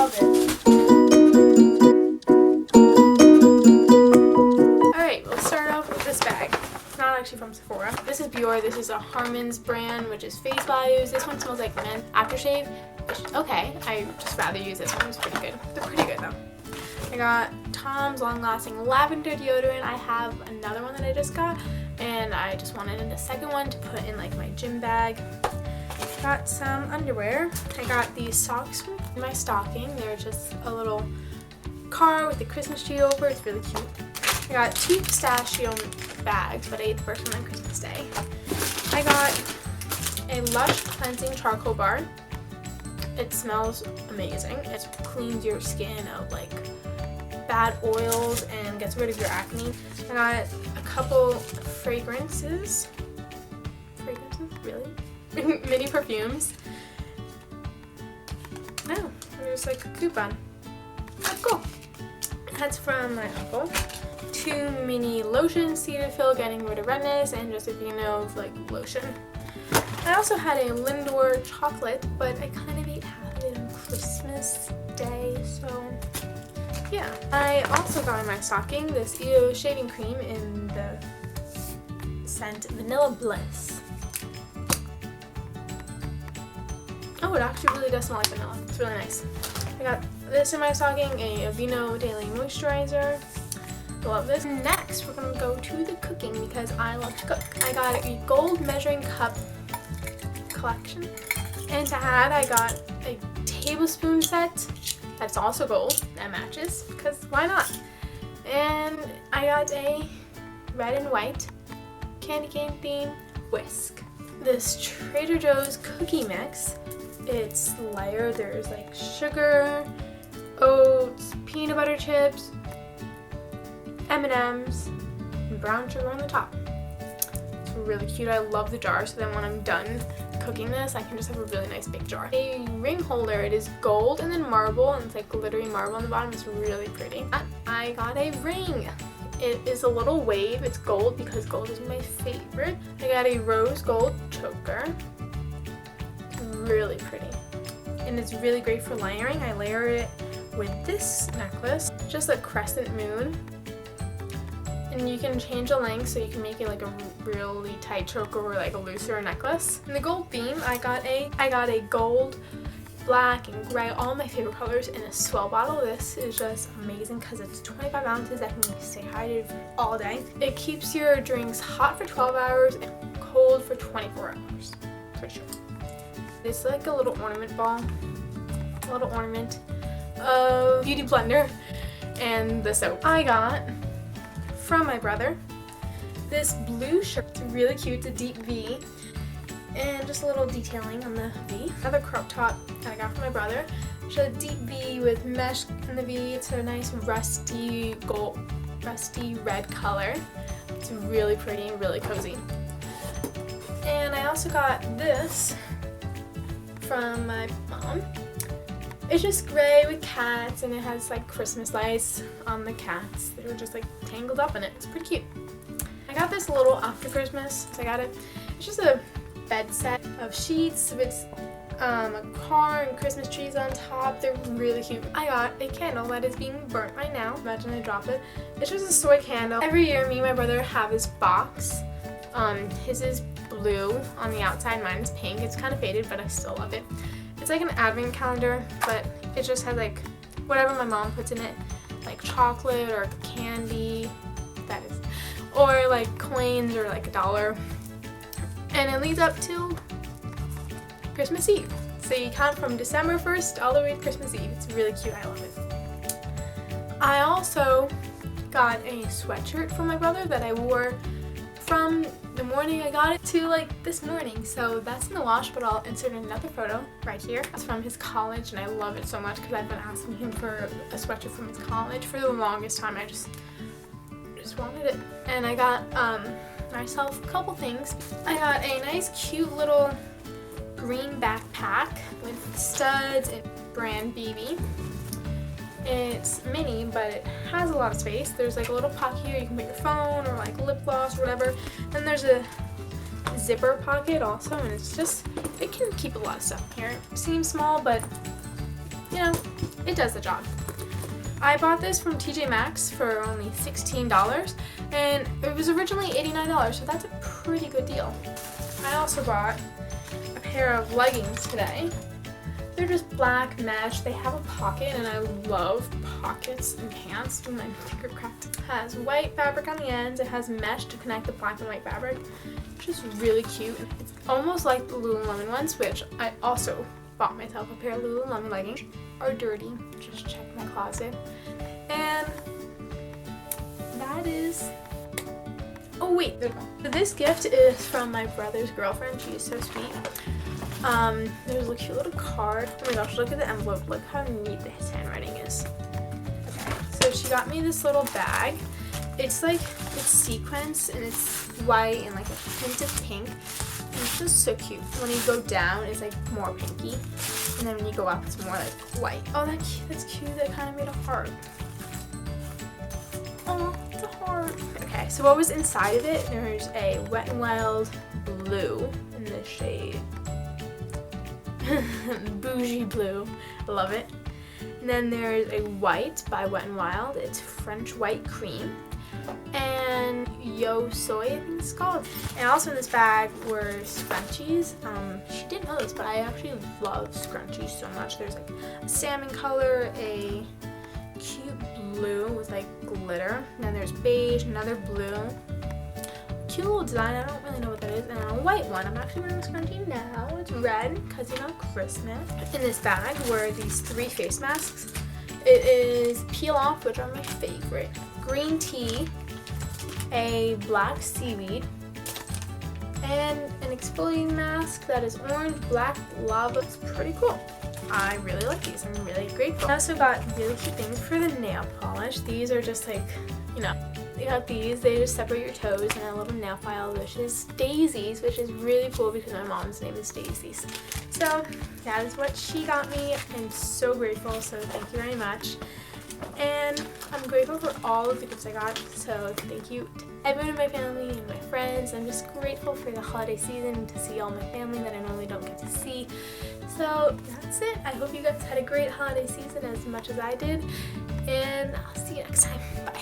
love it. Alright, we'll start off with this bag. It's not actually from Sephora. This is Biore. This is a Harmon's brand, which is Face Values. This one smells like men aftershave. Okay, I just rather use this one. It's pretty good. They're pretty good though. I got Tom's Long Lasting Lavender Deodorant. I have another one that I just got, and I just wanted a second one to put in like my gym bag. Got some underwear. I got these socks in my stocking. They're just a little car with the Christmas tree over. It's really cute. I got 2 pistachio bags, but I ate the first one on Christmas Day. I got a Lush Cleansing Charcoal Bar. It smells amazing. It cleans your skin of like bad oils and gets rid of your acne. I got a couple fragrances. Really? Mini perfumes. Oh, there's like a coupon. Oh, cool. That's from my uncle. 2 mini lotions, Cetaphil, getting rid of redness, and just a Vino like lotion. I also had a Lindor chocolate, but I kind of ate half of it on Christmas Day, so yeah. I also got in my stocking this EO shaving cream in the scent Vanilla Bliss. Oh, it actually really does smell like vanilla. It's really nice. I got this in my stocking, a Aveeno Daily Moisturizer. Love this. Next, we're going to go to the cooking because I love to cook. I got a gold measuring cup collection. And to add, I got a tablespoon set that's also gold. That matches because why not? And I got a red and white candy cane theme whisk. This Trader Joe's cookie mix. It's layered. There's like sugar, oats, peanut butter chips, M&Ms, and brown sugar on the top. It's really cute. I love the jar, so then when I'm done cooking this, I can just have a really nice big jar. A ring holder. It is gold and then marble, and it's like glittery marble on the bottom. It's really pretty. I got a ring. It is a little wave. It's gold because gold is my favorite. I got a rose gold choker. It's really pretty. And it's really great for layering. I layer it with this necklace, just a crescent moon. And you can change the length so you can make it like a really tight choker or like a looser necklace. In the gold theme, I got a gold, black, and gray, all my favorite colors in a S'well bottle. This is just amazing because it's 25 ounces. I can stay hydrated all day. It keeps your drinks hot for 12 hours and cold for 24 hours. Pretty sure. It's like a little ornament ball, a little ornament of Beauty Blender and the soap. I got from my brother this blue shirt. It's really cute. It's a deep V and just a little detailing on the V. Another crop top that I got from my brother. It's a deep V with mesh in the V. It's a nice rusty red color. It's really pretty and really cozy. And I also got this from my mom. It's just gray with cats, and it has like Christmas lights on the cats. They were just like tangled up in it. It's pretty cute. I got this little after Christmas. So I got it. It's just a bed set of sheets with a car and Christmas trees on top. They're really cute. I got a candle that is being burnt right now. Imagine I drop it. It's just a soy candle. Every year, me and my brother have this box. His is blue on the outside. Mine is pink. It's kind of faded, but I still love it. It's like an advent calendar, but it just has like whatever my mom puts in it, like chocolate or candy, that is, or like coins or like $1. And it leads up to Christmas Eve. So you count from December 1st all the way to Christmas Eve. It's really cute. I love it. I also got a sweatshirt from my brother that I wore from the morning I got it to like this morning. So that's in the wash, but I'll insert another photo right here. It's from his college, and I love it so much because I've been asking him for a sweatshirt from his college for the longest time. I just wanted it. And I got myself a couple things. I got a nice cute little green backpack with studs and brand BB. It's mini, but it has a lot of space. There's like a little pocket here. You can put your phone or like lip gloss or whatever. And there's a zipper pocket also, and it's just, it can keep a lot of stuff in here. It seems small, but you know, it does the job. I bought this from TJ Maxx for only $16, and it was originally $89, so that's a pretty good deal. I also bought a pair of leggings today. They're just black mesh. They have a pocket, and I love pockets in pants. Ooh, my finger cracked. It has white fabric on the ends. It has mesh to connect the black and white fabric, which is really cute. It's almost like the Lululemon ones, which I also bought myself a pair of Lululemon leggings. Are dirty. Just check my closet. And that is... Oh wait, there's one. So this gift is from my brother's girlfriend. She is so sweet. There's a cute little card. Oh my gosh, look at the envelope. Look how neat this handwriting is. Okay, so she got me this little bag. It's like, it's sequins and it's white and like a hint of pink. And it's just so cute. When you go down, it's like more pinky. And then when you go up, it's more like white. Oh, that's cute. That kind of made a heart. Oh, it's a heart. Okay, so what was inside of it? There's a Wet n Wild blue in the shade Bougie Blue. I love it. And then there's a white by Wet n Wild. It's French White Cream. And Yo Soy, I think it's called. And also in this bag were scrunchies. She didn't know this, but I actually love scrunchies so much. There's like a salmon color, a cute blue with like glitter. And then there's beige, another blue. Cute little design. I don't really know what that is. And a white one. I'm actually wearing a scrunchie now. It's red because, you know, Christmas. In this bag were these 3 face masks. It is Peel Off, which are my favorite. Green tea, a black seaweed, and an exfoliating mask that is orange, black lava. It's pretty cool. I really like these. I'm really grateful. I also got really cute things for the nail polish. These are just like, you know, they got these. They just separate your toes and a little nail file, which is Daisy's, which is really cool because my mom's name is Daisy's. So that is what she got me. I'm so grateful. So thank you very much. And I'm grateful for all of the gifts I got, so thank you to everyone in my family and my friends. I'm just grateful for the holiday season to see all my family that I normally don't get to see. So that's it. I hope you guys had a great holiday season as much as I did, and I'll see you next time. Bye.